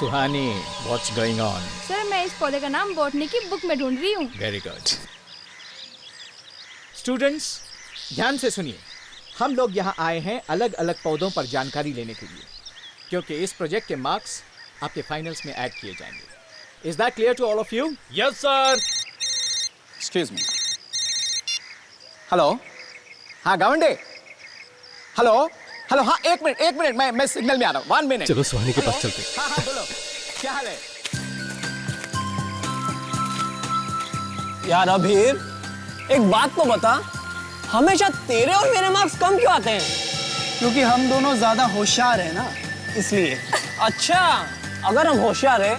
Suhani, what's going on? Sir मैं इस पौधे का नाम बॉटनी की बुक में ढूंढ रही हूँ। Very good. स्टूडेंट्स ध्यान से सुनिए, हम लोग यहाँ आए हैं अलग अलग पौधों पर जानकारी लेने के लिए, क्योंकि इस प्रोजेक्ट के मार्क्स आपके फाइनल्स में ऐड किए जाएंगे। Is that clear to all of you? Yes, sir. Excuse me. Hello, हाँ गावंडे, हेलो हेलो, हाँ एक मिनट मैं सिग्नल में आ रहा हूँ, 1 मिनट। चलो सुहानी के पास चलते। हाँ बोलो, क्या हाल है? यार अभीर, एक बात तो बता, हमेशा तेरे और मेरे मार्क्स कम क्यों आते हैं? क्योंकि हम दोनों ज्यादा होशियार हैं ना, इसलिए। अच्छा, अगर हम होशियार हैं,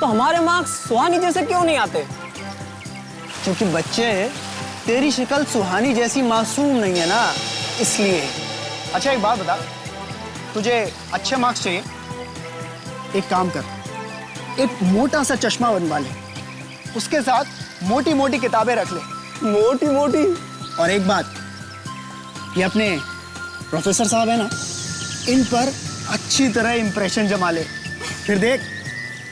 तो हमारे मार्क्स सुहानी जैसे क्यों नहीं आते? क्योंकि बच्चे, तेरी शक्ल सुहानी जैसी मासूम नहीं है ना, इसलिए। अच्छा एक बात बता, तुझे अच्छे मार्क्स चाहिए? एक काम कर, एक मोटा सा चश्मा बनवा ले, उसके साथ मोटी मोटी किताबें रख ले। मोटी मोटी? और एक बात, ये अपने प्रोफेसर साहब है ना, इन पर अच्छी तरह इंप्रेशन जमा ले, फिर देख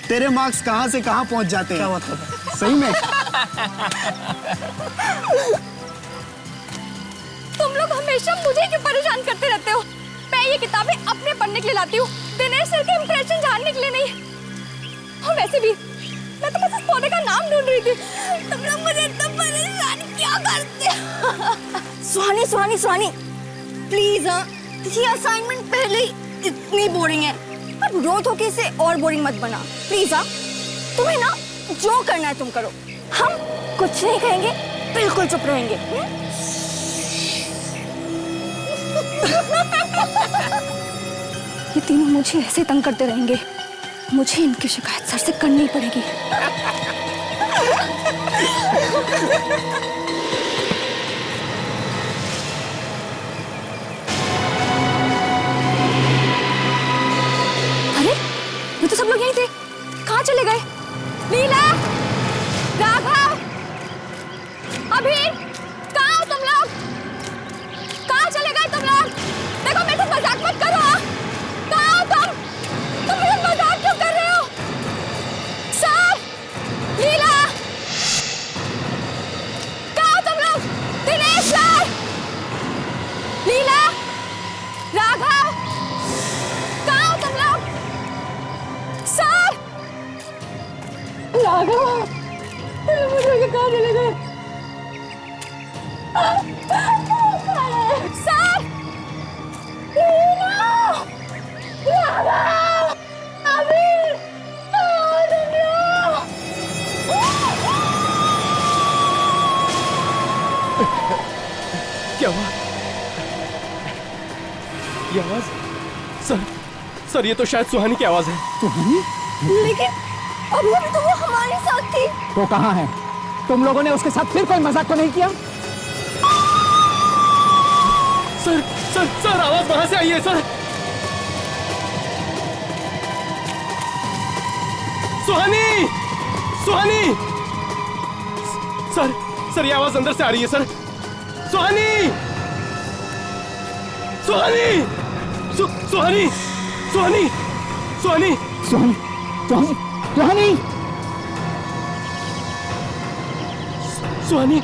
तेरे मार्क्स कहाँ से कहाँ पहुंच जाते हैं। क्या मतलब है? सही में। तुम लोग हमेशा मुझे क्यों परेशान करते रहते हो? मैं ये किताबें अपने पढ़ने के लिए लाती हूँ, दिनेश सर के इंप्रेशन जानने के लिए नहीं। और वैसे भी मैं तो बस इस पौधे का नाम ढूंढ रही थी। तुम लोग मुझे इतना परेशान क्यों करते हो? सुहानी प्लीज, ये असाइनमेंट पहले ही इतनी बोरिंग है, अब रोज होके इसे और बोरिंग मत बना प्लीज। तुम्हें ना जो करना है तुम करो, हम कुछ नहीं कहेंगे, बिल्कुल चुप रहेंगे। ये तीनों मुझे ऐसे तंग करते रहेंगे, मुझे इनकी शिकायत सर से करनी पड़ेगी। अरे ये तो सब लोग यहीं थे, कहाँ चले गए? लीला, राघव, अभी कहाँ हो तुम लोग? कहाँ चले गए तुम लोग? देखो मेरे से मजाक मत करो। कहाँ हो तुम? तुम मेरे साथ मजाक क्यों कर रहे हो? सर, लीला, कहाँ हो तुम लोग? दिनेश सर, लीला, राघव, कहाँ हो तुम लोग? सर, राघव, मुझे कहाँ चले गए? सर, लीला, राघव, अभी, क्या हुआ? ये आवाज? सर ये तो शायद सुहानी की आवाज है। लेकिन अभी तो वो हमारे साथ थी। तो कहाँ है? तुम लोगों ने उसके साथ फिर कोई मजाक तो नहीं किया? सर आवाज वहां से आई है सर। सुहानी, सर ये आवाज अंदर से आ रही है सर। सुहानी,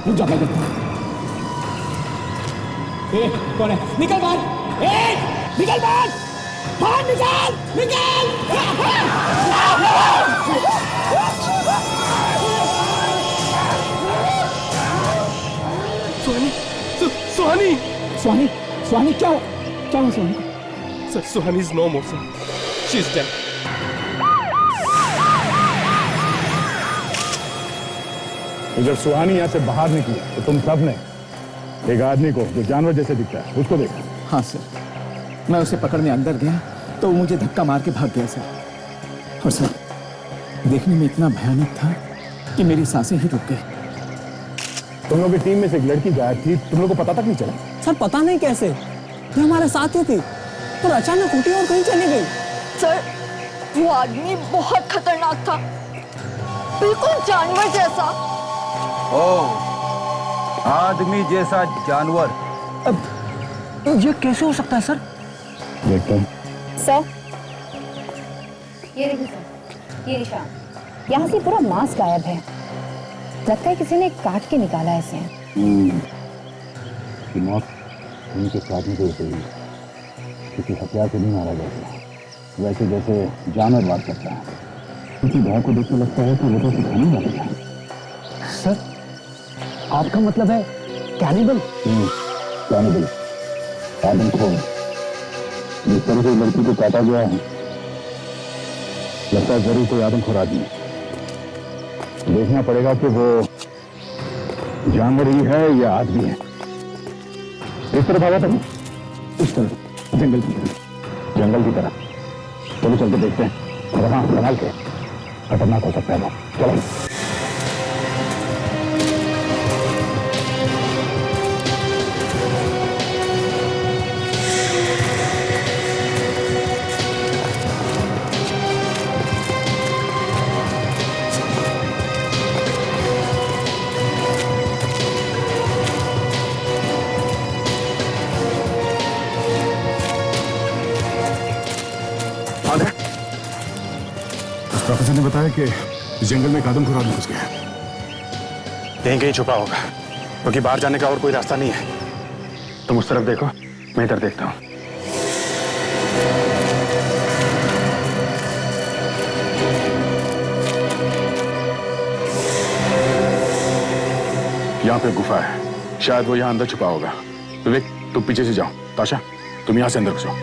रुक जा भाई। कौन है? निकल बाहर! निकल बाहर! बाहर निकल! सुहानी क्या हुआ Suhani? Sir Suhani is no more sir, she is dead. जब सुहानी यहाँ से बाहर निकली तो तुम सब ने एक आदमी को जो जानवर जैसे दिखता है उसको देखा? हाँ सर, मैं उसे पकड़ने अंदर गया तो वो मुझे धक्का मार के भाग गया सर। और सर देखने में इतना भयानक था कि मेरी सांसें ही रुक गई। तुम लोग की टीम में से एक लड़की गायब थी, तुम लोग को पता तक नहीं चला? सर पता नहीं कैसे, ये हमारे साथ ही थी, पर अचानक उठी और कहीं चली गई। सर वो आदमी बहुत खतरनाक था, बिल्कुल जानवर जैसा। ओह, आदमी जैसा जानवर? अब ये कैसे हो सकता है सर? देखता हूं। सर ये देखिए सर, ये निशान, यहाँ से पूरा मांस गायब है। लगता है किसी ने काट के निकाला है इसे। मौत उनके काटने को हुई, किसी हथियार से नहीं मारा गया, वैसे जैसे जानवर मार सकता है। क्योंकि गाय को देखकर लगता है कि वो तो खाने वाला है। सर, आपका मतलब है कैनिबल? कैनिबल, आदमखोर। जिस तरह से लड़की को काटा गया है, लगता है जरूर कोई आदमखोर आदमी है। देखना पड़ेगा कि वो जानवर ही है या आदमी है। इस तरफ आया था, इस तरफ, जंगल की तरफ, जंगल की तरफ। चलो चल के देखते हैं। और हाँ, संभाल के, खतरनाक हो सकता है वो। चलो। प्रोफेसर ने बताया कि जंगल में एक आदमखोर आदमी घुस गया है। कहीं कहीं छुपा होगा, क्योंकि बाहर जाने का और कोई रास्ता नहीं है। तुम उस तरफ देखो, मैं इधर देखता हूं। यहाँ पे गुफा है, शायद वो यहाँ अंदर छुपा होगा। विवेक, तुम पीछे से जाओ। ताशा, तुम यहाँ से अंदर घुसो।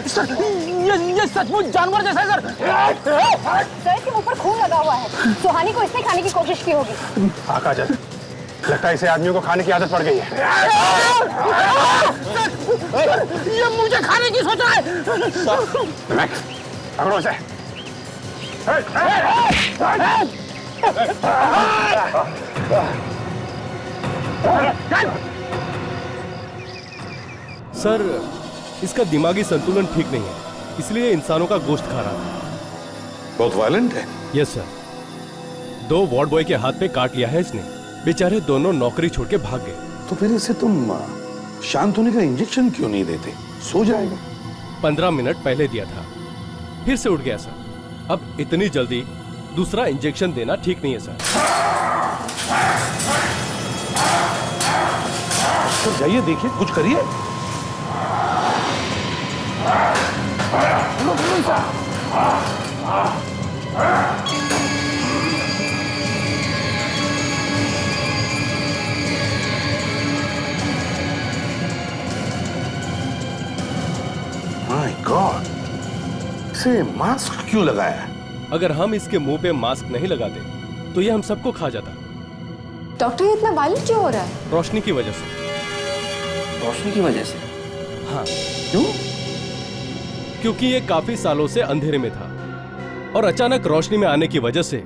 सर, ये सचमुच जानवर जैसा है सर। सर, इसके मुंह पर खून लगा हुआ है। सुहानी को इसने खाने की कोशिश की होगी। आकाश, लगता है इसे आदमियों को खाने की आदत पड़ गई है। सर, ये मुझे खाने की सोच रहा है। पकड़ो इसे। सर, इसका दिमागी संतुलन ठीक नहीं है, इसलिए इंसानों का गोश्त खा रहा था। बहुत वायलेंट है। यस सर, 2 वार्ड बॉय के हाथ पे काट लिया है इसने। बेचारे दोनों नौकरी छोड़ के भाग गए। तो फिर इसे तुम शांत होने का इंजेक्शन क्यों नहीं देते? सो जाएगा। 15 मिनट पहले दिया था, फिर से उठ गया सर। अब इतनी जल्दी दूसरा इंजेक्शन देना ठीक नहीं है सर। तो जाइए, देखिए, कुछ करिए। माय गॉड, इसे मास्क क्यों लगाया? अगर हम इसके मुंह पे मास्क नहीं लगाते तो ये हम सबको खा जाता। डॉक्टर, ये इतना वायलेंट क्यों हो रहा है? रोशनी की वजह से। रोशनी की वजह से? हाँ। क्यों? क्योंकि ये काफी सालों से अंधेरे में था और अचानक रोशनी में आने की वजह से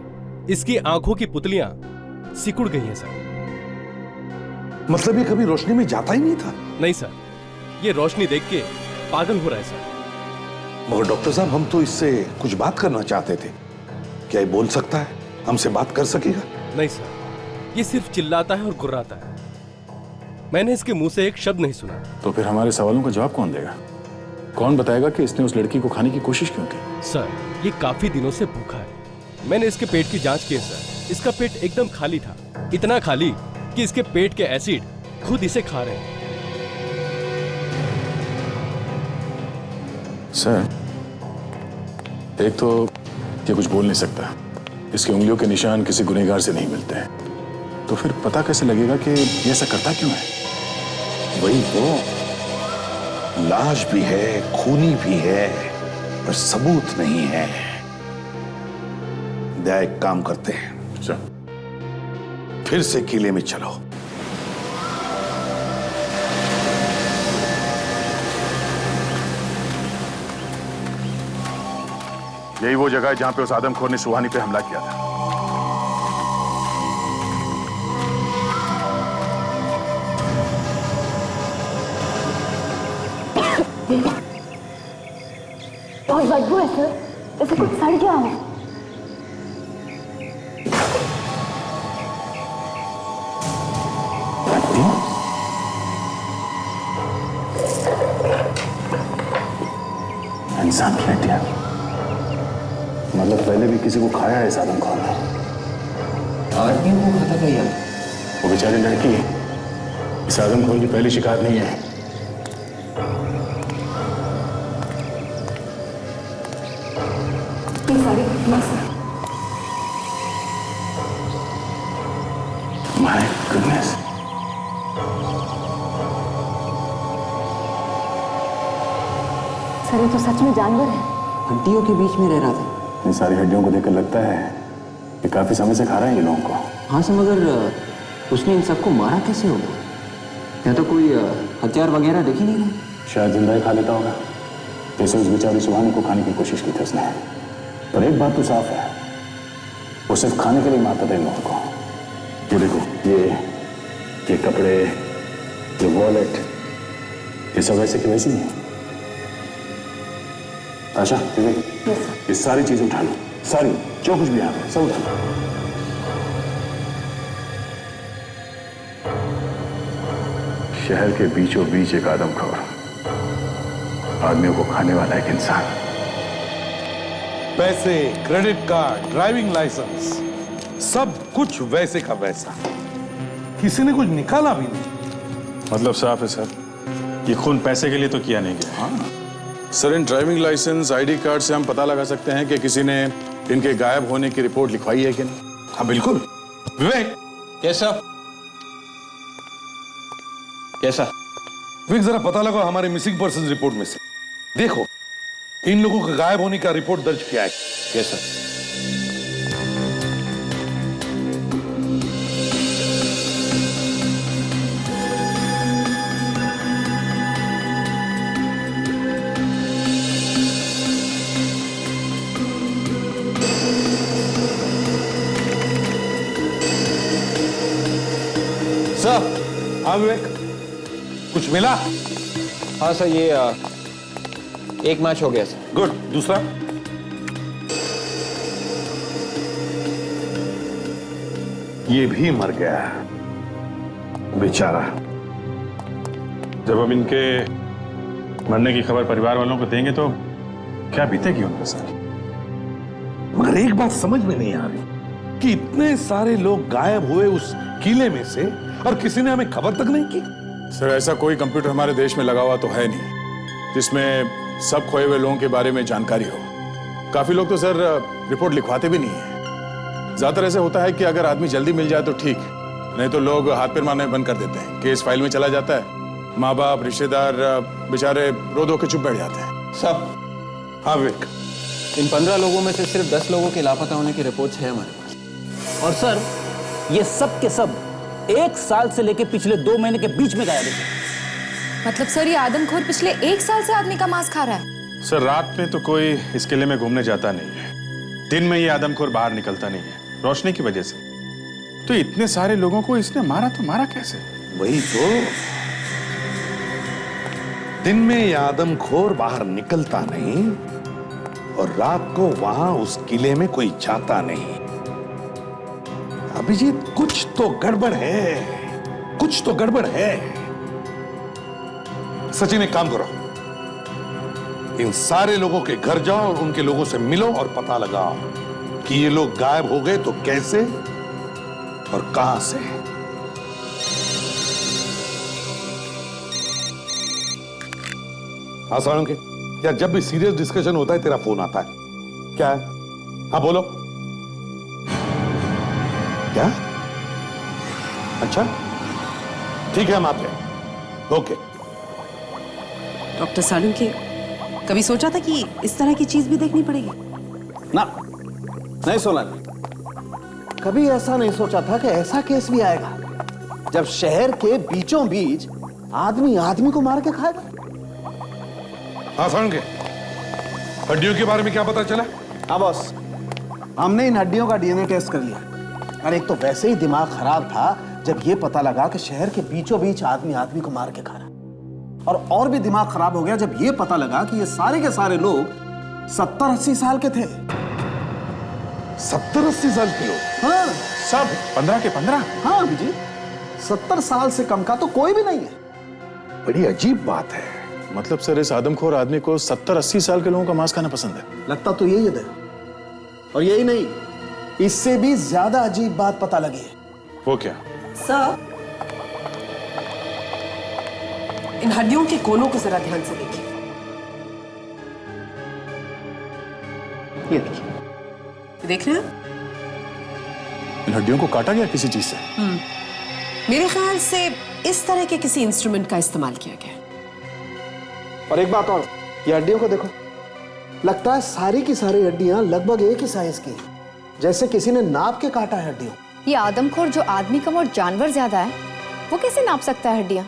इसकी आंखों की पुतलियां सिकुड़ गई हैं सर। मतलब ये कभी रोशनी में जाता ही नहीं था? नहीं सर, ये रोशनी देख के पागल हो रहा है सर। मगर डॉक्टर साहब, हम तो इससे कुछ बात करना चाहते थे। क्या ये बोल सकता है? हमसे बात कर सकेगा? नहीं सर, ये सिर्फ चिल्लाता है और गुर्राता है। मैंने इसके मुंह से एक शब्द नहीं सुना। तो फिर हमारे सवालों का जवाब कौन देगा? कौन बताएगा कि इसने उस लड़की को खाने की कोशिश क्यों की? सर, ये काफी दिनों से भूखा है। मैंने इसके पेट की जांच की है सर। इसका पेट एकदम खाली था, इतना खाली कि इसके पेट के एसिड खुद इसे खा रहे हैं। सर, एक तो ये कुछ बोल नहीं सकता, इसकी उंगलियों के निशान किसी गुनहगार से नहीं मिलते हैं, तो फिर पता कैसे लगेगा कि ये ऐसा करता क्यों है? वही तो, लाश भी है, खूनी भी है, पर सबूत नहीं है। दया, एक काम करते हैं, फिर से किले में चलो। यही वो जगह है जहां पे उस आदमखोर ने सुहानी पे हमला किया था। बहुत बदबू है सर, जैसे कुछ सड़ गया हो। इंसान की हड्डियां, मतलब पहले भी किसी को खाया है इस आदमखोर ने। आदमी को खाता था यार। वो बेचारी लड़की इस आदमखोर की पहली शिकार नहीं है। My goodness. सर, ये तो सच में जानवर है। हड्डियों के बीच में रह रहा था। इन सारी हड्डियों को देखकर लगता है कि काफी समय से खा रहे हैं ये लोगों को। हाँ सर, मगर उसने इन सबको मारा कैसे होगा? या तो कोई हथियार वगैरह देख ही नहीं रहे। शायद जिंदा ही खा लेता होगा, जैसे उस बेचारी सुहानी को खाने की कोशिश की थी उसने। पर एक बात तो साफ है, वो सिर्फ खाने के लिए मारता था इन लोगों को। ये देखो, ये कपड़े, ये वॉलेट, ये सब वैसे की वैसी है। आशा, ये सारी चीजें उठा लो, सारी, जो कुछ भी यहाँ पे सब उठा लो। शहर के बीचों बीच एक आदमखोर, आदमियों को खाने वाला एक इंसान। पैसे, क्रेडिट कार्ड, ड्राइविंग लाइसेंस, सब कुछ वैसे का वैसा। किसी ने कुछ निकाला भी नहीं। मतलब साफ है सर, ये खून पैसे के लिए तो किया नहीं गया। हाँ सर, in driving licence, ID card से हम पता लगा सकते हैं कि किसी ने इनके गायब होने की रिपोर्ट लिखवाई है कि नहीं। हाँ बिल्कुल। विवेक, कैसा कैसा विवेक, जरा पता लगा हमारे मिसिंग पर्सन रिपोर्ट में से। देखो, इन लोगों का गायब होने का रिपोर्ट दर्ज किया है। कैसा? सर, हाँ विवेक, कुछ मिला? हाँ सर, ये एक मैच हो गया सर। गुड। दूसरा? ये भी मर गया बेचारा। जब हम इनके मरने की खबर परिवार वालों को देंगे तो क्या बीतेगी उनके साथ? मगर एक बात समझ में नहीं आ रही कि इतने सारे लोग गायब हुए उस किले में से और किसी ने हमें खबर तक नहीं की। सर, ऐसा कोई कंप्यूटर हमारे देश में लगा हुआ तो है नहीं जिसमें सब खोए हुए लोगों के बारे में जानकारी हो। काफी लोग तो सर रिपोर्ट लिखवाते भी नहीं है। ज्यादातर ऐसे होता है कि अगर आदमी जल्दी मिल जाए तो ठीक, नहीं तो लोग हाथ पैर मारने बंद कर देते हैं। केस फाइल में चला जाता है, माँ बाप, रिश्तेदार बेचारे रो धो के चुप बैठ जाते हैं। सब हाँ विवेक, इन 15 लोगों में से सिर्फ 10 लोगों के लापता होने की रिपोर्ट है हमारे पास। और सर, ये सब के सब 1 साल से लेकर पिछले 2 महीने के बीच में गायब है। मतलब सर, ये आदमखोर पिछले 1 साल से आदमी का मांस खा रहा है? सर, रात में तो कोई इस किले में घूमने जाता नहीं है। दिन में ये आदमखोर बाहर निकलता नहीं है, रोशनी की वजह से। तो इतने सारे लोगों को इसने मारा तो मारा कैसे? वही तो, दिन में ये आदमखोर बाहर निकलता नहीं और रात को वहां उस किले में कोई जाता नहीं। अभिजीत, कुछ तो गड़बड़ है, कुछ तो गड़बड़ है। सचिन, एक काम करो, इन सारे लोगों के घर जाओ और उनके लोगों से मिलो और पता लगाओ कि ये लोग गायब हो गए तो कैसे और कहां से। हाँ साळुंखे, यार जब भी सीरियस डिस्कशन होता है तेरा फोन आता है, क्या है? हाँ बोलो। क्या? अच्छा ठीक है, हम आते हैं। ओके। डॉक्टर साळुंखे, कभी सोचा था कि इस तरह की चीज भी देखनी पड़ेगी? ना, नहीं सोना, कभी ऐसा नहीं सोचा था कि ऐसा केस भी आएगा जब शहर के बीचों बीच आदमी आदमी को मार के खाएगा। हाँ साळुंखे, हड्डियों के बारे में क्या पता चला? हाँ बॉस, हमने इन हड्डियों का डीएनए टेस्ट कर लिया। और एक तो वैसे ही दिमाग खराब था जब ये पता लगा कि शहर के बीचों बीच आदमी आदमी को मार के खा रहा। और भी दिमाग खराब हो गया जब ये पता लगा कि ये सारे के सारे लोग 70-80 साल के थे। 70-80 साल के लोग? हाँ, सब 15 के 15? हाँ जी, 70 साल से कम का तो कोई भी नहीं है। बड़ी अजीब बात है। मतलब सर, इस आदमखोर आदमी को 70-80 साल के लोगों का मांस खाना पसंद है? लगता तो यही है। और यही नहीं, इससे भी ज्यादा अजीब बात पता लगी है। वो क्या? सर, इन हड्डियों के कोनों को जरा ध्यान से देखिए। ये देखिए, देख रहे हैं? इन हड्डियों को काटा गया किसी चीज से? मेरे ख्याल से इस तरह के किसी इंस्ट्रूमेंट का इस्तेमाल किया गया। और एक बात और, ये हड्डियों को देखो, लगता है सारी की सारी हड्डियां लगभग एक ही साइज की, जैसे किसी ने नाप के काटा है हड्डियों। ये आदमखोर जो आदमी कम और जानवर ज्यादा है, वो कैसे नाप सकता है हड्डियां?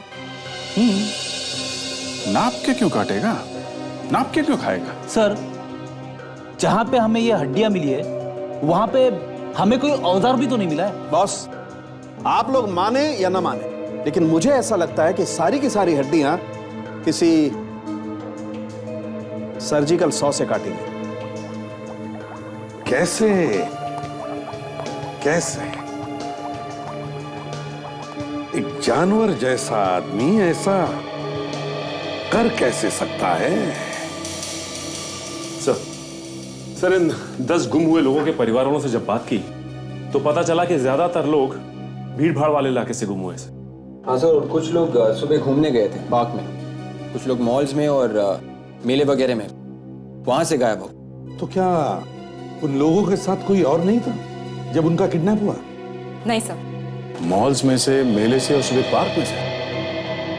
नाप के क्यों काटेगा? नाप के क्यों खाएगा? सर, जहां पे हमें ये हड्डियां मिली है वहां पे हमें कोई औजार भी तो नहीं मिला है। बॉस, आप लोग माने या ना माने, लेकिन मुझे ऐसा लगता है कि सारी की सारी हड्डियां किसी सर्जिकल सॉ से काटी गई। कैसे? कैसे? एक जानवर जैसा आदमी ऐसा कर कैसे सकता है? सर, इन 10 गुम हुए लोगों के परिवारों से जब बात की तो पता चला कि ज्यादातर लोग भीड़ भाड़ वाले इलाके से गुम हुए थे। हाँ सर, और कुछ लोग सुबह घूमने गए थे पार्क में, कुछ लोग मॉल्स में और मेले वगैरह में, वहां से गायब हो। तो क्या उन लोगों के साथ कोई और नहीं था जब उनका किडनैप हुआ? नहीं सर। मॉल्स में से, मेले से और सुबह पार्क में से?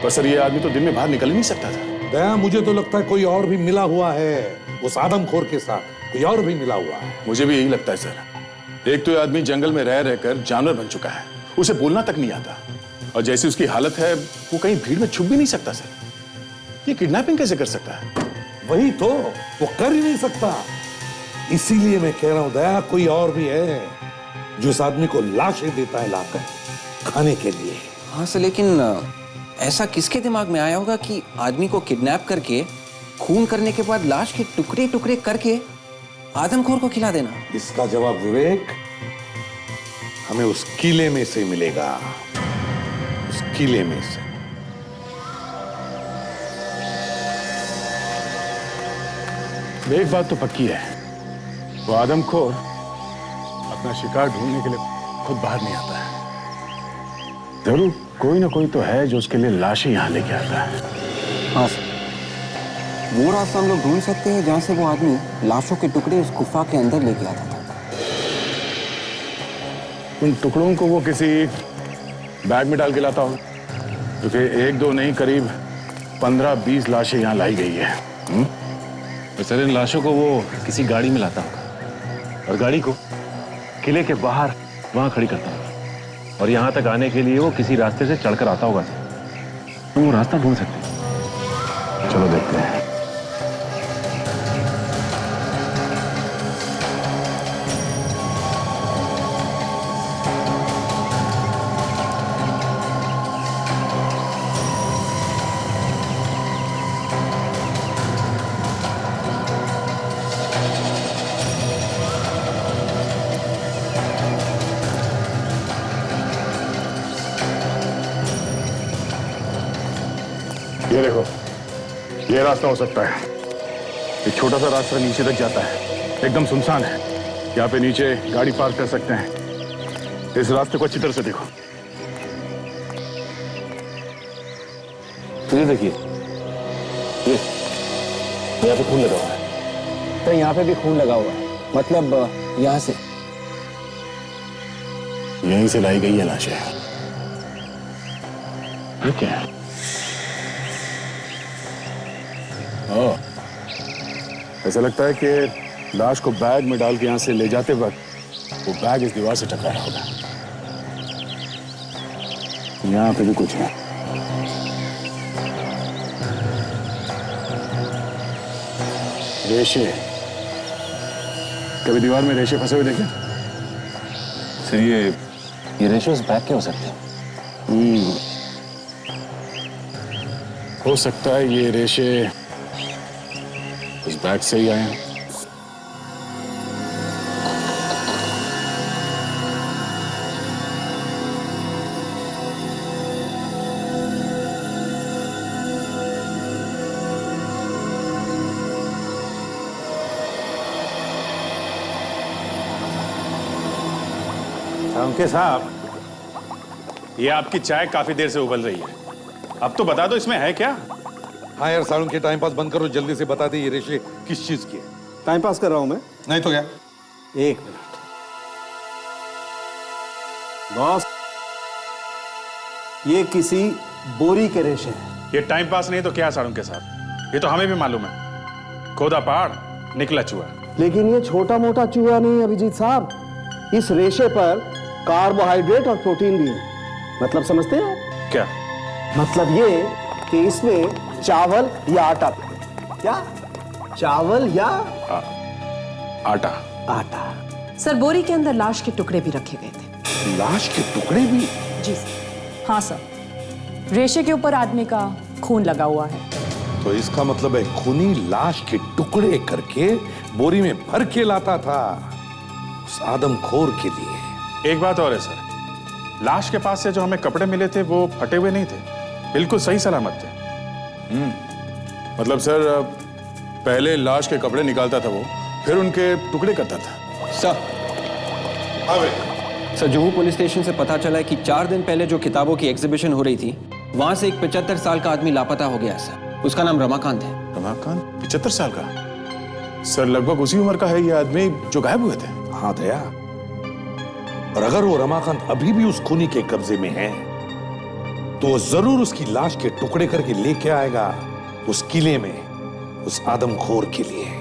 पर सर, ये आदमी तो दिन में बाहर निकल ही नहीं सकता था। दया, मुझे तो लगता है कोई और भी मिला हुआ है उस आदमखोर के साथ, कोई और भी मिला हुआ है। मुझे भी यही लगता है सर। एक तो ये आदमी जंगल में रह रहकर जानवर बन चुका है, उसे बोलना तक नहीं आता, और जैसी उसकी हालत है वो कहीं भीड़ में छुप भी नहीं सकता सर। ये किडनैपिंग कैसे कर सकता है? वही तो, वो कर ही नहीं सकता। इसीलिए मैं कह रहा हूं दया, कोई और भी है जो इस आदमी को लाशें देता है लाकर खाने के लिए। हाँ सर, लेकिन ऐसा किसके दिमाग में आया होगा कि आदमी को किडनैप करके खून करने के बाद लाश के टुकड़े टुकड़े करके आदमखोर को खिला देना? इसका जवाब विवेक हमें उस किले में से मिलेगा, उस किले में से। एक बात तो पक्की है, वो आदमखोर अपना शिकार ढूंढने के लिए खुद बाहर नहीं आता है। जरूर कोई ना कोई तो है जो उसके लिए लाशें यहां लेके आता है। हाँ सर, वो रास्ता हम लोग ढूंढ सकते हैं जहां से वो आदमी लाशों के टुकड़े उस गुफा के अंदर लेके आता था। उन टुकड़ों को वो किसी बैग में डाल के लाता हो, क्योंकि 1-2 नहीं, करीब 15-20 लाशें यहाँ लाई गई है। तो सर, इन लाशों को वो किसी गाड़ी में लाता होगा और गाड़ी को किले के बाहर वहां खड़ी करता होगा, और यहाँ तक आने के लिए वो किसी रास्ते से चढ़कर आता होगा। तो वो रास्ता ढूंढ सकते हैं। चलो देखते हैं। ये देखो, ये रास्ता हो सकता है। एक छोटा सा रास्ता नीचे तक जाता है, एकदम सुनसान है। यहाँ पे नीचे गाड़ी पार्क कर सकते हैं। इस रास्ते को अच्छी तरह से देखो। ये देखिए, ये यहाँ पे खून लगा हुआ है। तो यहाँ पे भी खून लगा हुआ है, मतलब यहाँ से यहीं से लाई गई है लाशें। ये क्या है? ओह, ऐसा लगता है कि लाश को बैग में डाल के यहां से ले जाते वक्त वो बैग इस दीवार से टकराया होगा। यहां पे भी कुछ है। रेशे, कभी दीवार में रेशे फंसे हुए देखे? सर ये रेशे उस बैग के हो सकते हैं। हो सकता है ये रेशे उस बैग से ही आए हैं। साळुंखे साहब, ये आपकी चाय काफी देर से उबल रही है। अब तो बता दो इसमें है क्या? हाँ यार साळुंखे, टाइम पास बंद करो, जल्दी से बता दे ये रेशे किस चीज की है। टाइम पास कर रहा हूं मैं। नहीं तो क्या? एक मिनट बॉस, ये किसी बोरी के रेशे हैं। ये टाइम पास नहीं तो क्या साळुंखे साहब? ये तो हमें भी मालूम है, खोदा पहाड़ निकला चूहा। लेकिन ये छोटा मोटा चूहा नहीं है अभिजीत साहब। इस रेशे पर कार्बोहाइड्रेट और प्रोटीन भी है। मतलब समझते हैं क्या? मतलब ये कि इसमें चावल या आटा, क्या चावल या आटा। आटा। सर, बोरी के अंदर लाश के टुकड़े भी रखे गए थे। लाश के टुकड़े भी? जी सर। हाँ सर, रेशे के ऊपर आदमी का खून लगा हुआ है। तो इसका मतलब है खूनी लाश के टुकड़े करके बोरी में भर के लाता था उस आदमखोर के लिए। एक बात और है सर, लाश के पास से जो हमें कपड़े मिले थे वो फटे हुए नहीं थे, बिल्कुल सही सलामत थे। मतलब सर, पहले लाश के कपड़े निकालता था वो, फिर उनके टुकड़े करता था। Sir, sir Juhu police station से पता चला है कि 4 दिन पहले जो किताबों की एग्जीबिशन हो रही थी, वहां से एक 75 साल का आदमी लापता हो गया सर। उसका नाम रमाकांत है। रमाकांत? 75 साल का? सर लगभग उसी उम्र का है ये आदमी जो गायब हुए थे। हाँ दया, और अगर वो रमाकांत अभी भी उस खूनी के कब्जे में है तो वो जरूर उसकी लाश के टुकड़े करके लेके आएगा उस किले में उस आदमखोर के लिए।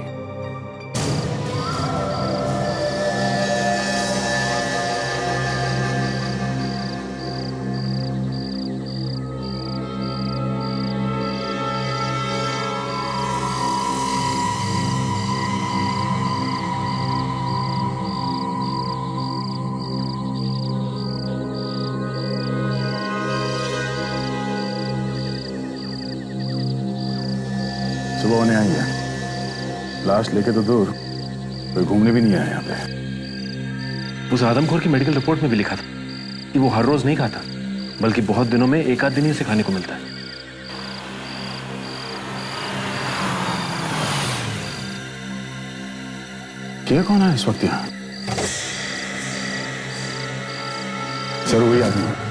सुबह होने आई है, लाश लेके तो दूर, कोई घूमने भी नहीं आया यहाँ पे। उस आदमखोर की मेडिकल रिपोर्ट में भी लिखा था कि वो हर रोज नहीं खाता, बल्कि बहुत दिनों में एक आध दिन ही उसे खाने को मिलता है। क्या कौन है इस वक्त यहाँ? सर वही आदमी है।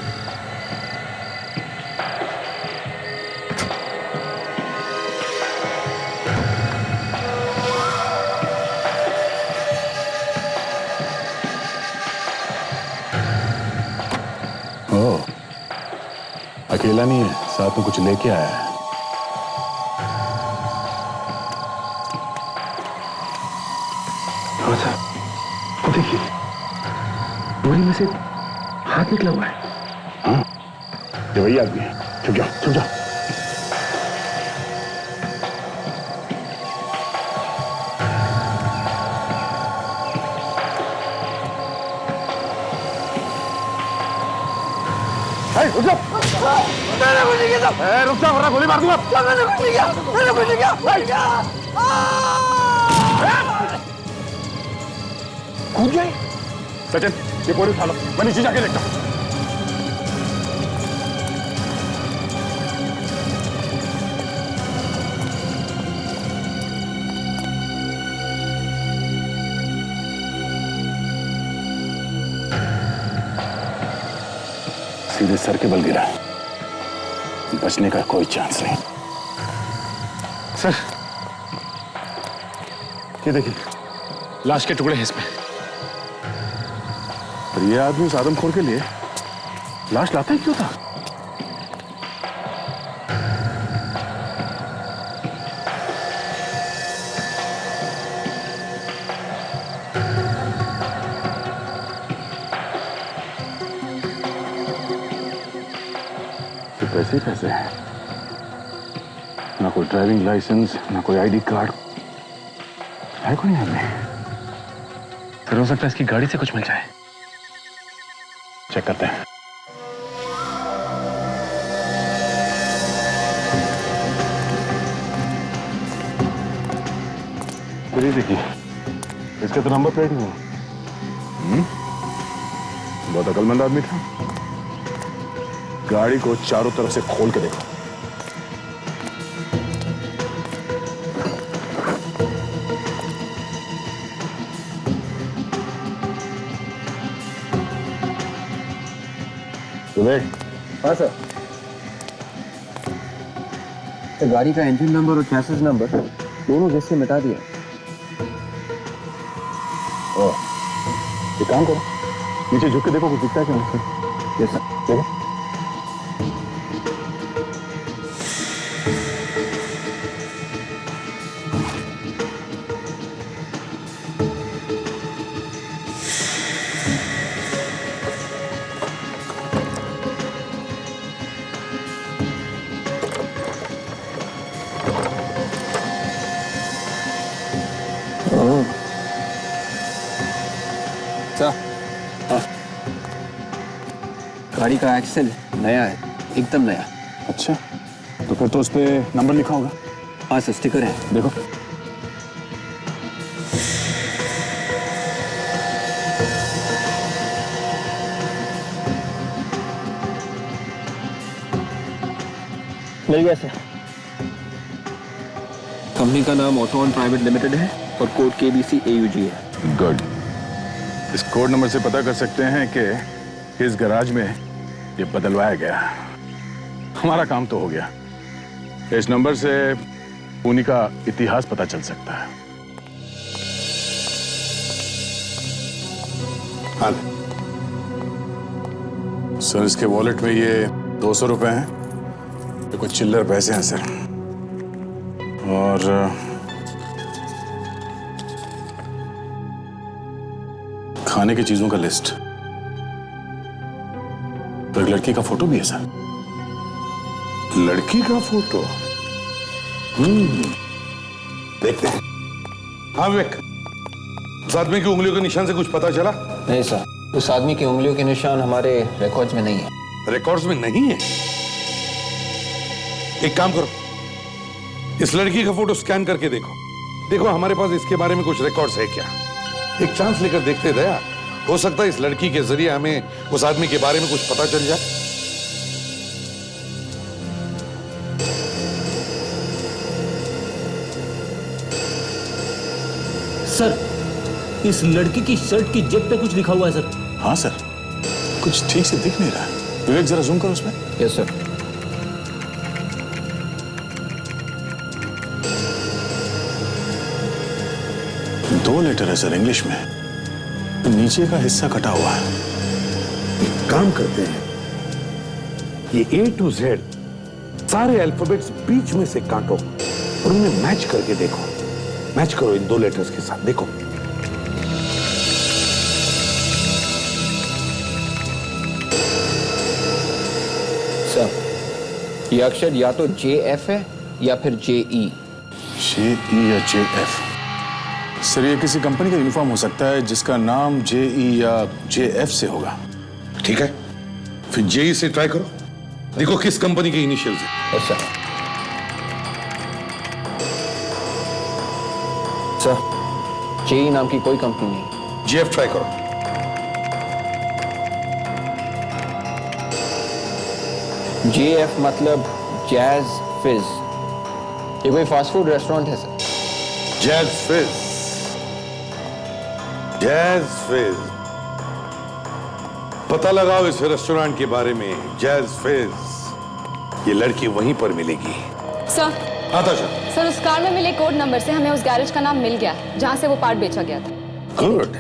अकेला नहीं है, साथ में कुछ लेके आया है। हाँ सर, वो देखिए, बोरी में से हाथ निकला हुआ है। हाँ, ये वही आदमी है। छुप जाओ, छुप जाओ। रुक जाओ। मैंने कुछ नहीं किया। रुक जाओ वरना गोली मार दूंगा। मैंने कुछ नहीं किया, मैंने कुछ नहीं किया। कूद गए। सचिन, ये बोरी उठा लो, मैं नीचे जाके देखता हूँ। सीधे सर के बल गिरा। बचने का कोई चांस नहीं। सर, ये देखिए, लाश के टुकड़े हैं इसमें। पर ये आदमी उस आदमखोर के लिए लाश लाता ही क्यों था? तो पैसे ही पैसे हैं, ना कोई ड्राइविंग लाइसेंस, ना कोई आईडी कार्ड है। कोई नहीं आदमी। फिर हो सकता है इसकी गाड़ी से कुछ मिल जाए। चेक करते हैं। फिर ये देखिए, इसका तो नंबर प्लेट नहीं है। बहुत अकलमंद आदमी था। गाड़ी को चारों तरफ से खोल के देखो। हाँ सर, तो गाड़ी का इंजन नंबर और चैसिस नंबर दोनों जैसे मिटा दिया। एक काम करो, नीचे झुक के देखो कुछ दिखता है क्या मुझसे? Yes sir. देखो। गाड़ी का एक्सेल नया है, एकदम नया। अच्छा, तो फिर तो उस पे नंबर लिखा होगा। हाँ सर, स्टिकर है, देखो। मिल गया सर। कंपनी का नाम ऑटोन प्राइवेट लिमिटेड है और कोड KBC AUG है। गुड। इस कोड नंबर से पता कर सकते हैं कि इस गैराज में ये बदलवाया गया। हमारा काम तो हो गया। इस नंबर से पुणे का इतिहास पता चल सकता है। हाँ सर, इसके वॉलेट में ये 200 रुपए हैं, ये कुछ चिल्लर पैसे हैं सर, और खाने की चीजों का लिस्ट। तो एक लड़की का फोटो भी है सर। लड़की का फोटो? देखते हैं। हाँ विवेक, उस आदमी की उंगलियों के निशान से कुछ पता चला? नहीं सर, उस आदमी की उंगलियों के निशान हमारे रिकॉर्ड्स में नहीं है। रिकॉर्ड्स में नहीं है? एक काम करो, इस लड़की का फोटो स्कैन करके देखो। देखो हमारे पास इसके बारे में कुछ रिकॉर्ड्स है क्या। एक चांस लेकर देखते दया, हो सकता है इस लड़की के जरिए हमें उस आदमी के बारे में कुछ पता चल जाए। सर, इस लड़की की शर्ट की जेब पे कुछ लिखा हुआ है सर। हाँ सर, कुछ ठीक से दिख नहीं रहा। विवेक जरा जूम करो उसमें। Yes sir. दो लेटर है सर इंग्लिश में, तो नीचे का हिस्सा कटा हुआ है। एक काम करते हैं, ये A to Z सारे अल्फाबेट्स बीच में से काटो और उन्हें मैच करके देखो। मैच करो इन दो लेटर्स के साथ, देखो। सर, ये अक्षर या तो JF है या फिर JE। JE या JF? सर, ये किसी कंपनी का यूनिफॉर्म हो सकता है जिसका नाम JE या JF से होगा। ठीक है, फिर JE से ट्राई करो, देखो किस कंपनी के इनिशियल्स है। Yes sir. सर, JE नाम की कोई कंपनी नहीं। JF ट्राई करो। JF मतलब जैज फिज। ये कोई फास्ट फूड रेस्टोरेंट है सर। जैज फिज, जैज फिज। पता लगाओ इस रेस्टोरेंट के बारे में, जैज फिज। ये लड़की वहीं पर मिलेगी। सर। आताशा। सर, उस कार में मिले कोड नंबर से हमें उस गैरेज का नाम मिल गया जहां से वो पार्ट बेचा गया था। गुड।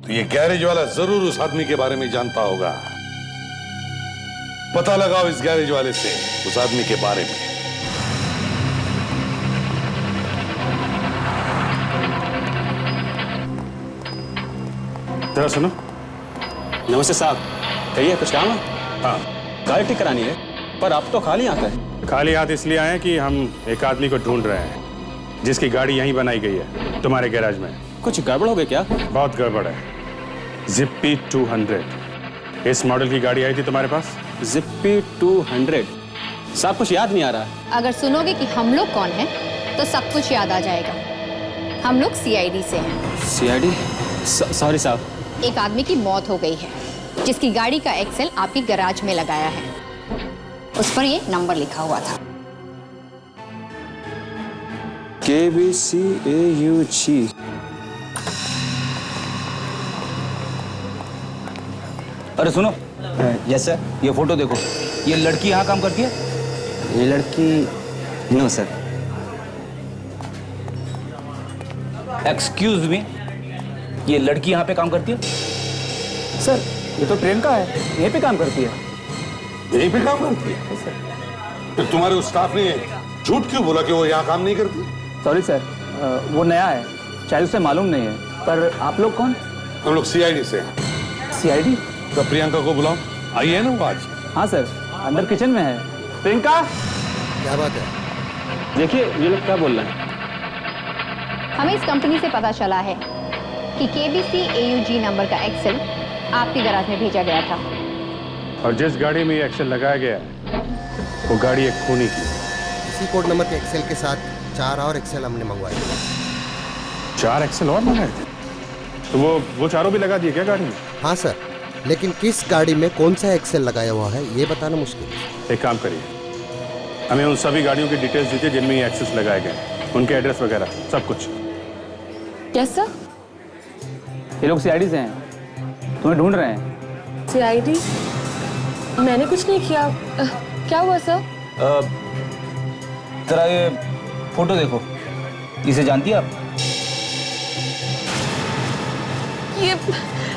तो ये गैरेज वाला जरूर उस आदमी के बारे में जानता होगा। पता लगाओ इस गैरेज वाले से उस आदमी के बारे में। जरा सुनो। नमस्ते साहब, कहिए कुछ काम है? हाँ, गाड़ी ठीक करानी है, पर आप तो खाली हाथ है। खाली हाथ इसलिए आए हैं कि हम एक आदमी को ढूंढ रहे हैं जिसकी गाड़ी यहीं बनाई गई है तुम्हारे गैराज में। कुछ गड़बड़ हो गई क्या? बहुत गड़बड़ है। जिप्पी 200 इस मॉडल की गाड़ी आई थी तुम्हारे पास। जिप्पी 200? सब कुछ याद नहीं आ रहा। अगर सुनोगे कि हम लोग कौन हैं, तो सब कुछ याद आ जाएगा। हम लोग सीआईडी से हैं। सीआईडी? सॉरी साहब। एक आदमी की मौत हो गई है जिसकी गाड़ी का एक्सेल आपकी गैराज में लगाया है। उस पर ये नंबर लिखा हुआ था। KBCAUG। अरे सुनो। Yes sir. ये फोटो देखो। ये लड़की यहाँ काम करती है? ये लड़की? No sir. एक्सक्यूज मी, ये लड़की यहाँ पे काम करती है? सर, ये तो ट्रेन का है, यहीं पे काम करती है। यहीं पे काम करती है? फिर तुम्हारे उस स्टाफ ने झूठ क्यों बोला कि वो यहाँ काम नहीं करती? सॉरी सर, वो नया है, शायद उसे मालूम नहीं है। पर आप लोग कौन? हम लोग सीआईडी से हैं। सीआईडी? तो प्रियंका को बुलाओ, आई है ना वो आज? हाँ सर, अंदर किचन में है। प्रियंका? क्या बात है? देखिए ये लोग क्या बोल रहे हैं। हमें इस कंपनी से पता चला है कि KBCAUG नंबर का एक्सेल आपके गैराज में भेजा गया था। और जिस गाड़ी में ये एक्सेल लगाया गया है वो गाड़ी एक खूनी की। इसी कोड नंबर के एक्सेल के साथ 4 और एक्सेल हमने मंगवाए। 4 एक्सेल और मंगाए थे? तो वो चारों भी लगा दिए क्या गाड़ी में? हाँ सर, लेकिन किस गाड़ी में कौन सा एक्सेल लगाया हुआ है ये बताना मुश्किल है। एक काम करिए, हमें उन सभी गाड़ियों की डिटेल्स दीजिए जिनमें ये एक्सेस लगाए गए, उनके एड्रेस वगैरह सब कुछ। Yes sir. ये लोग सीआईडी से हैं, तुम्हें ढूंढ रहे हैं। सीआईडी? मैंने कुछ नहीं किया। क्या हुआ सर? जरा ये फोटो देखो। इसे जानती है आप?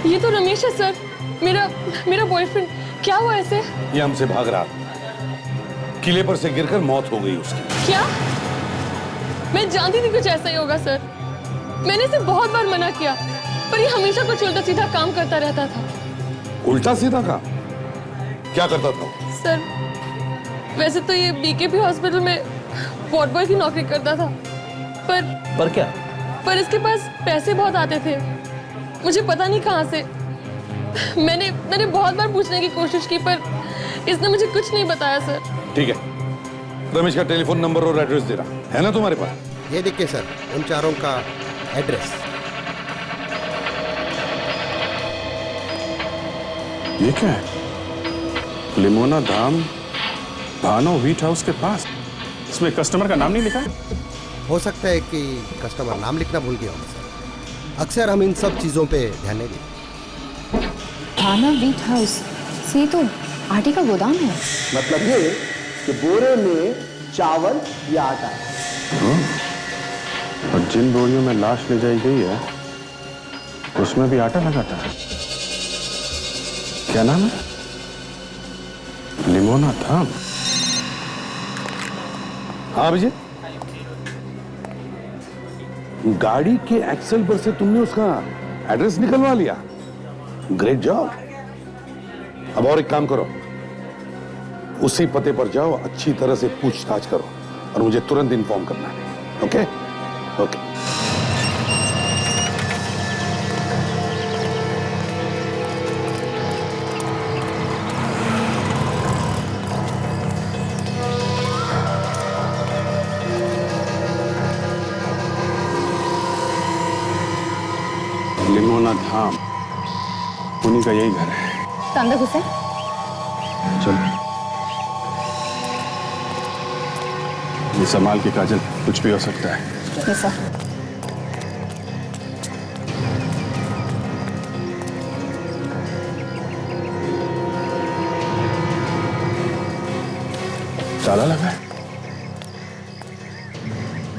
ये तो रमेश है सर, मेरा बॉयफ्रेंड। क्या हुआ ऐसे? ये हमसे भाग रहा था, किले पर से गिरकर मौत हो गई उसकी। क्या? मैं जानती थी कुछ ऐसा ही होगा सर। मैंने इसे बहुत बार मना किया, पर ये हमेशा कुछ उल्टा सीधा काम करता रहता था। उल्टा सीधा काम? क्या करता था? सर, वैसे तो ये BKP हॉस्पिटल में वार्ड बॉय की नौकरी करता था, पर क्या? पर इसके पास पैसे बहुत आते थे, मुझे पता नहीं कहाँ से। मैंने बहुत बार पूछने की कोशिश की, पर इसने मुझे कुछ नहीं बताया सर। ठीक है, रमेश का टेलीफोन नंबर और एड्रेस दे रहा है ना तुम्हारे पास? ये देखिए सर, उन चारों का एड्रेस। ये क्या है? लिमोना धाम भानो व्हीट हाउस के पास। इसमें कस्टमर का नाम नहीं लिखा है? हो सकता है कि कस्टमर नाम लिखना भूल गया होगा सर। अक्सर हम इन सब चीज़ों पे ध्यान नहीं देते। भाना व्हीट हाउस, ये तो आटे का गोदाम है। मतलब ये कि बोरे में चावल या आटा है। और जिन बोरियों में लाश ले जाई गई है उसमें भी आटा लगाता है। क्या नाम है? लिमोना धाम। हाँ विजय, गाड़ी के एक्सेल पर से तुमने उसका एड्रेस निकलवा लिया। Great job. अब और एक काम करो, उसी पते पर जाओ, अच्छी तरह से पूछताछ करो और मुझे तुरंत इन्फॉर्म करना है। ओके? ओके। लिमोना धाम, उन्हीं का यही घर है। तो अंदर घुसे। चलो। ये संभाल के काजल, कुछ भी हो सकता है। Yes sir. ताला लगा है।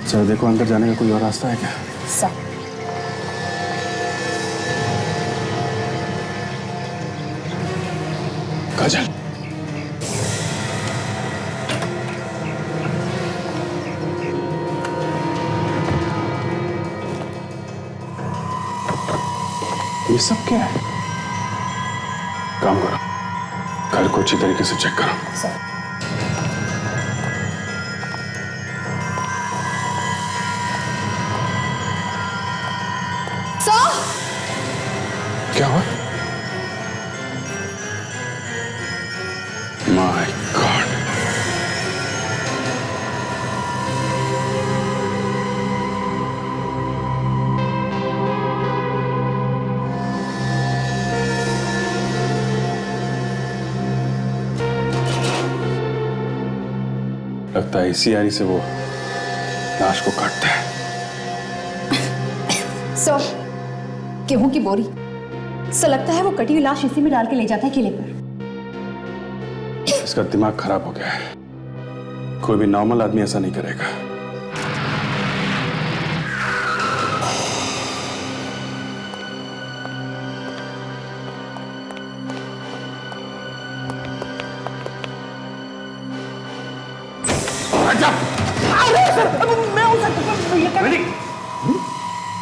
सर देखो अंदर जाने का कोई और रास्ता है क्या? सर काजल, ये सब क्या है? काम करो, घर को अच्छी तरीके से चेक करो। सर क्या हुआ? माय गॉड, लगता है इसी आरी से वो लाश को काटता है। सर, गेहूं की बोरी। सर लगता है वो कटी हुई लाश इसी में डाल के ले जाता है किले पर। इसका दिमाग खराब हो गया है। कोई भी नॉर्मल आदमी ऐसा नहीं करेगा।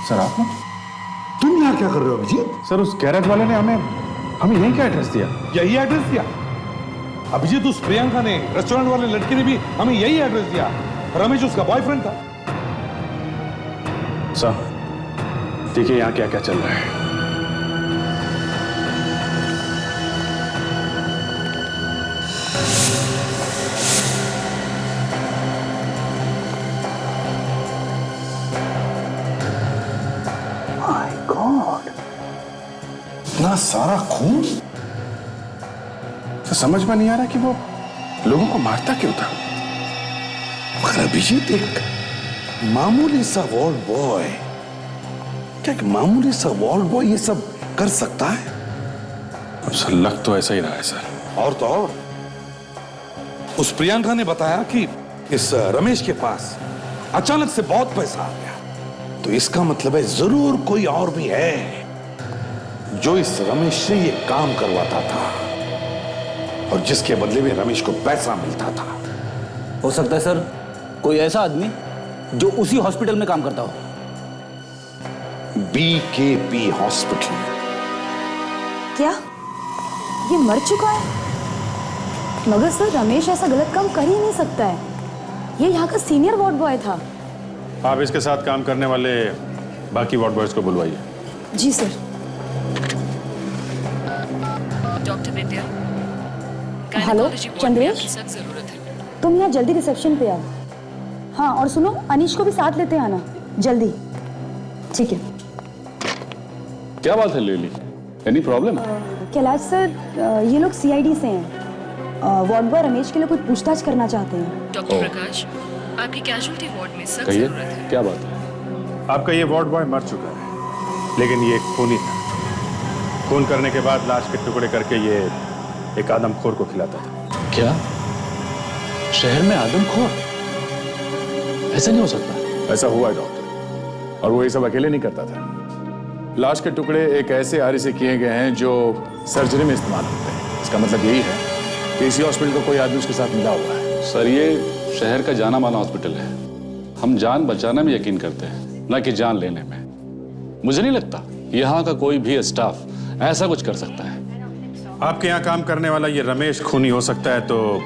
सर आप तुम यहाँ क्या कर रहे हो अभिजीत? सर उस गैरेज वाले ने हमें यही क्या एड्रेस दिया? यही एड्रेस दिया अभिजीत? उस प्रियंका ने, रेस्टोरेंट वाले लड़के ने भी हमें यही एड्रेस दिया। रमेश उसका बॉयफ्रेंड था। सर देखिए यहाँ क्या क्या चल रहा है। माय गॉड, इतना सारा खून। तो समझ में नहीं आ रहा कि वो लोगों को मारता क्यों था। मगर अभिजीत एक मामूली सा वॉर्ड बॉय, क्या एक मामूली सा वॉर्ड बॉय ये सब कर सकता है? अब सर लग तो ऐसा ही रहा है सर। और तो और उस प्रियंका ने बताया कि इस रमेश के पास अचानक से बहुत पैसा आ गया। तो इसका मतलब है जरूर कोई और भी है जो इस रमेश से ये काम करवाता था और जिसके बदले में रमेश को पैसा मिलता था। हो सकता है सर कोई ऐसा आदमी जो उसी हॉस्पिटल में काम करता हो। BKP hospital. क्या ये मर चुका है? मगर सर रमेश ऐसा गलत काम कर ही नहीं सकता है। ये यहाँ का सीनियर वार्ड बॉय था। आप इसके साथ काम करने वाले बाकी वार्ड बॉयज को बुलवाइए। जी सर। डॉक्टर विद्या, हेलो चंद्रेश, तुम यहाँ जल्दी रिसेप्शन पे आओ। हाँ और सुनो, अनीश को भी साथ लेते आना जल्दी। ठीक है। क्या बात है lily, any problem? Kailash sir, ये लोग CID से हैं। वार्ड बॉय रमेश के लिए कुछ पूछताछ करना चाहते हैं। डॉक्टर प्रकाश, आपकी कैजुअल्टी वार्ड में सख्त कहिए, जरूरत है। क्या बात है? आपका ये वार्ड बॉय मर चुका है, लेकिन ये एक खूनी था। खून करने के बाद लाश के टुकड़े करके ये एक आदमखोर को खिलाता था। क्या शहर में आदमखोर? ऐसा नहीं हो सकता। ऐसा हुआ है डॉक्टर, और वो ये सब अकेले नहीं करता था। लाश के टुकड़े एक ऐसे आरी से किए गए हैं जो सर्जरी में इस्तेमाल होते हैं। इसका मतलब यही है कि इसी हॉस्पिटल का कोई आदमी उसके साथ मिला हुआ है। सर ये शहर का जाना माना हॉस्पिटल है। हम जान बचाने में यकीन करते हैं, न कि जान लेने में। मुझे नहीं लगता यहाँ का कोई भी स्टाफ ऐसा कुछ कर सकता है। आपके यहाँ काम करने वाला ये रमेश खूनी हो सकता है, तो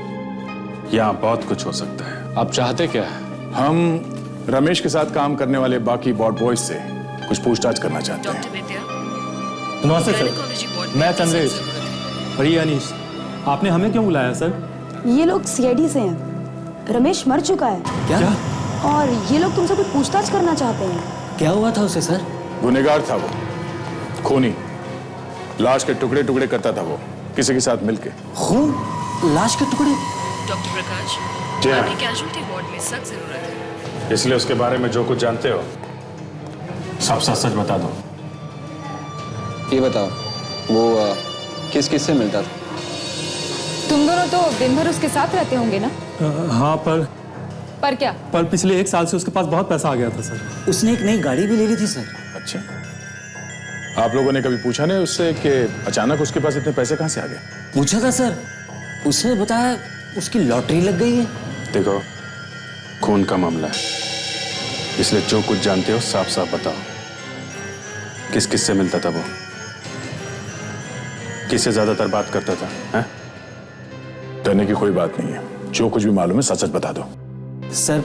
यहाँ बहुत कुछ हो सकता है। आप चाहते क्या है? हम रमेश के साथ काम करने वाले बाकी वार्ड बॉयज से कुछ पूछताछ करना चाहते हैं। डॉक्टर विद्या, नमस्ते गायनेकोलॉजी वार्ड सर, में मैं आपकी चंद्रेश। सख्त जरूरत है। और ये अनीश, आपने हमें क्यों बुलाया सर? ये लोग CID से हैं। रमेश मर चुका है। क्या? और ये लोग तुमसे कुछ पूछताछ करना चाहते हैं। क्या हुआ था उसे सर? गुनहगार था वो, खूनी। लाश के टुकड़े टुकड़े करता था वो किसी के साथ मिलके। खून? लाश के टुकड़े? डॉक्टर प्रकाश, जी हाँ। आपकी कैजुअल्टी वार्ड में सख्त जरूरत है। इसलिए उसके बारे में जो कुछ जानते हो सब सच सच बता दो। ये बताओ, वो किस किस से मिलता था? तुम दोनों तो दिन भर उसके साथ रहते होंगे ना? हाँ, पर क्या? पर पिछले 1 साल से उसके पास बहुत पैसा आ गया था सर। उसने एक नई गाड़ी भी ले ली थी सर। अच्छा, आप लोगों ने कभी पूछा नहीं उससे कि अचानक उसके पास इतने पैसे कहाँ से आ गए? पूछा था सर, उसने बताया उसकी लॉटरी लग गई है। देखो, खून का मामला है, इसलिए जो कुछ जानते हो साफ साफ बताओ। किस किस से मिलता था वो? किससे ज्यादातर बात करता था? हैं? डरने की कोई बात नहीं है, जो कुछ भी मालूम है सच सच बता दो। सर,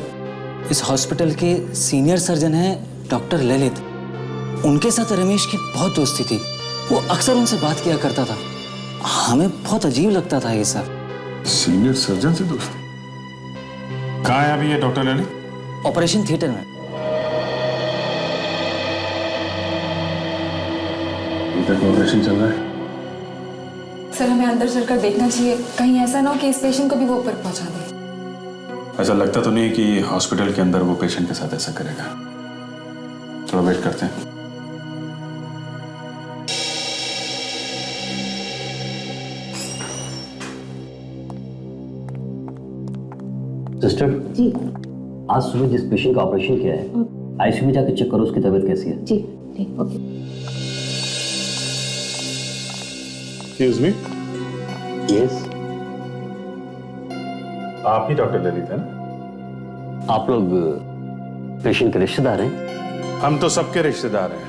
इस हॉस्पिटल के सीनियर सर्जन हैं डॉक्टर ललित, उनके साथ रमेश की बहुत दोस्ती थी। वो अक्सर उनसे बात किया करता था। हमें बहुत अजीब लगता था ये सब। सीनियर सर्जन से दोस्ती? कहाँ है अभी ये डॉक्टर ललित? ऑपरेशन थिएटर में। ऑपरेशन चल रहा है? सर, हमें अंदर चलकर देखना चाहिए, कहीं ऐसा ना हो कि इस पेशेंट को भी वो ऊपर पहुंचा दे। ऐसा लगता तो नहीं कि हॉस्पिटल के अंदर वो पेशेंट के साथ ऐसा करेगा। थोड़ा वेट करते हैं। सिस्टर जी, आज सुबह जिस पेशेंट का ऑपरेशन किया है, आईसीयू में जाकर चेक करो उसकी तबीयत कैसी है। जी ठीक, ओके। Excuse me. यस, आप ही डॉक्टर ललित हैं? आप लोग पेशेंट के रिश्तेदार हैं? हम तो सबके रिश्तेदार हैं।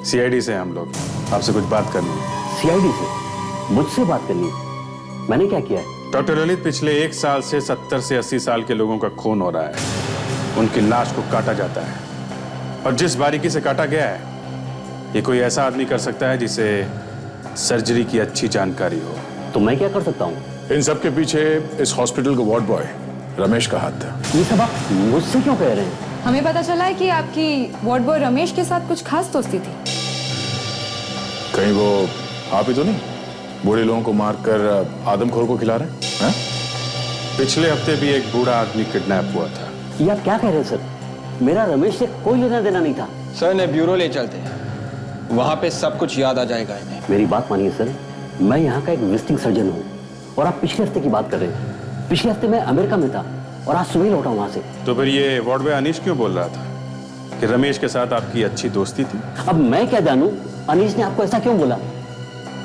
सीआईडी से हम लोग, आपसे कुछ बात करनी है। सीआईडी से? मुझसे बात करनी है? मैंने क्या किया है? डॉक्टर ललित, पिछले 1 साल से 70 से 80 साल के लोगों का खून हो रहा है। उनकी लाश को काटा जाता है, और जिस बारीकी से काटा गया है, ये कोई ऐसा आदमी कर सकता है जिसे सर्जरी की अच्छी जानकारी हो। तो मैं क्या कर सकता हूँ? इन सब के पीछे इस हॉस्पिटल का वार्ड बॉय रमेश का हाथ था। ये सब आप मुझसे क्यों कह रहे हैं? हमें पता चला है कि आपकी वार्ड बॉय रमेश के साथ कुछ खास दोस्ती थी। कहीं वो आप ही तो नहीं बूढ़े लोगों को मारकर आदमखोर को खिला रहे हैं? पिछले हफ्ते भी एक बूढ़ा आदमी किडनैप हुआ था। ये आप क्या कह रहे हैं सर? मेरा रमेश से कोई लेना देना नहीं था। सर ने ब्यूरो ले चलते हैं, वहां पे सब कुछ याद आ जाएगा इन्हें। मेरी बात मानिए सर, मैं यहाँ का एक विजिटिंग सर्जन हूँ, और आप पिछले हफ्ते की बात कर रहे हैं। पिछले हफ्ते मैं अमेरिका में था और आज सुबह लौटा वहां से। तो फिर ये वार्ड बॉय अनीश क्यों बोल रहा था कि रमेश के साथ आपकी अच्छी दोस्ती थी? अब मैं क्या जानूं अनीश ने आपको ऐसा क्यों बोला?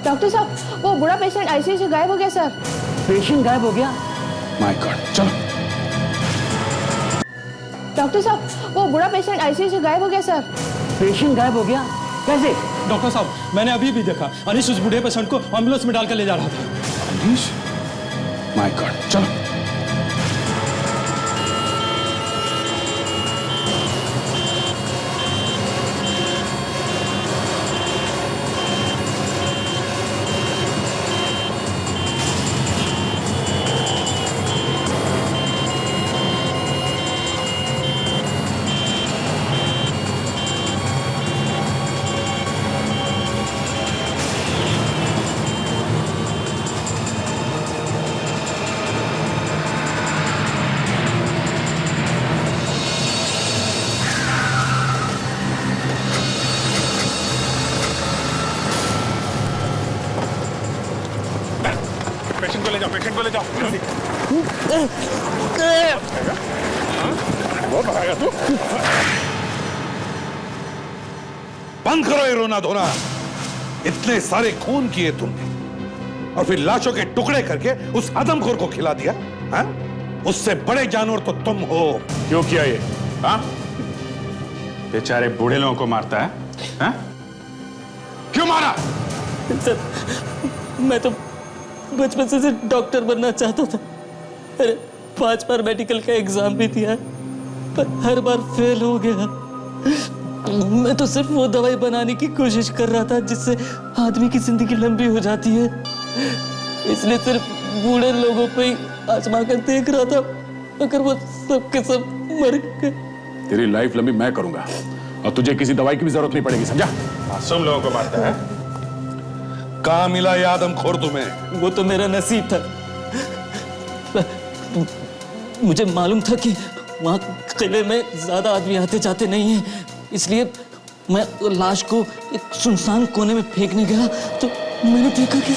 डॉक्टर साहब, वो बूढ़ा पेशेंट आईसीयू से गायब हो गया सर। पेशेंट गायब हो गया? माय गॉड, चलो। डॉक्टर साहब, वो बूढ़ा पेशेंट आईसीयू से गायब हो गया सर। पेशेंट गायब हो गया? कैसे? डॉक्टर साहब, मैंने अभी भी देखा, अनीश उस बूढ़े पेशेंट को एम्बुलेंस में डालकर ले जा रहा था। अनीश? माय गॉड, चलो। पेशेंट को ले जाओ, पेशेंट को ले जाओ। बहुत भागा तू। बंद करो ये रोना धोना। इतने सारे खून किए तुमने, और फिर लाशों के टुकड़े करके उस आदमखोर को खिला दिया। हा? उससे बड़े जानवर तो तुम हो। क्यों किया ये? हाँ? बेचारे बूढ़े लोगों को मारता है? हाँ? क्यों मारा? सर, मैं तो बचपन से डॉक्टर बनना चाहता था। मैंने 5 बार मेडिकल का एग्जाम भी दिया, पर हर बार फेल हो गया। मैं तो सिर्फ वो दवाई बनाने की कोशिश कर रहा था जिससे आदमी की जिंदगी लंबी हो जाती है। इसलिए सिर्फ बूढ़े लोगों पे ही आजमा कर देख रहा था, अगर वो सब के सब मर गए। तेरी लाइफ लंबी मैं करूंगा, और तुझे किसी दवाई की भी जरूरत नहीं पड़ेगी, समझा? मासूम लोगों को मारता है। कहाँ मिला ये आदमखोर तुम्हें? वो तो मेरा नसीब था। मुझे मालूम था कि वहां किले में ज्यादा आदमी आते जाते नहीं हैं, इसलिए मैं लाश को एक सुनसान कोने में फेंकने गया तो मैंने देखा कि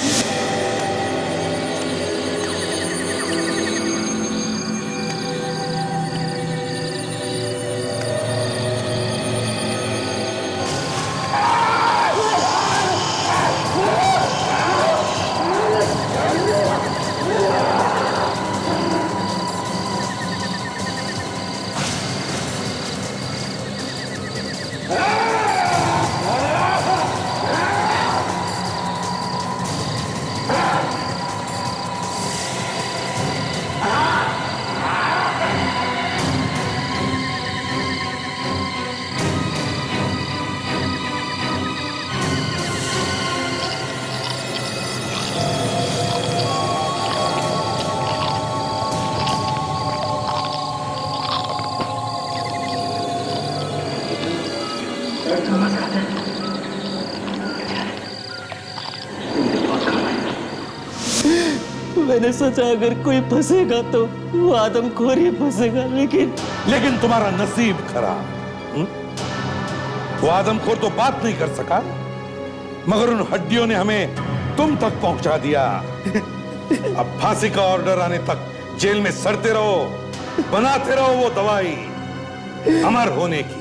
मैंने सोचा अगर कोई फंसेगा तो वो आदमखोर ही फंसेगा, लेकिन तुम्हारा नसीब खराब। वो आदमखोर तो बात नहीं कर सका, मगर उन हड्डियों ने हमें तुम तक पहुंचा दिया। अब फांसी का ऑर्डर आने तक जेल में सड़ते रहो, बनाते रहो वो दवाई अमर होने की।